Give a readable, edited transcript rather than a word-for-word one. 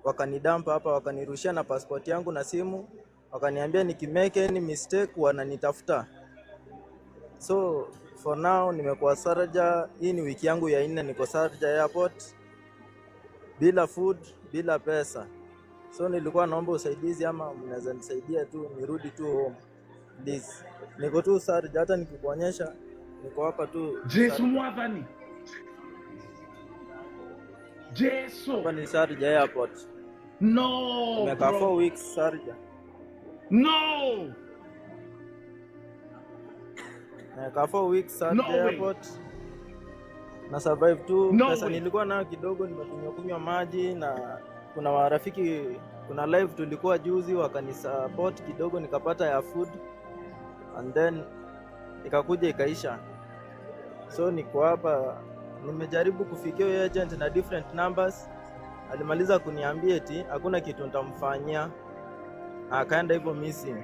wakanidampa hapa, wakanirushia na passport yangu na simu, wakaniambia nikimake any mistake wananitafuta. So for now nimekuwa Sharjah. Hii ni wiki yangu ya 4 niko Sharjah airport bila food, bila pesa. So nilikuwa naomba usaidizi, ama mnaweza nisaidia tu nirudi tu home please. Niko tu Sharjah, hata nikikuonyesha niko hapa tu. Jesu mwadhani. Jesu. Hapa ni Sharjah airport. No. Nimekaa 4 weeks Sharjah. No. Nimekaa 4 weeks Sharjah airport. Na survive tu. Pesa nilikuwa nayo kidogo, nimekunywa maji, na kuna marafiki, kuna live tulikuwa juzi wakanisupport kidogo, nikapata ya food and then ikakuja ikaisha. So niko hapa, nimejaribu kufikia agent na different numbers. Alimaliza kuniambia eti hakuna kitu nitamfanyia, akaenda hivyo missing.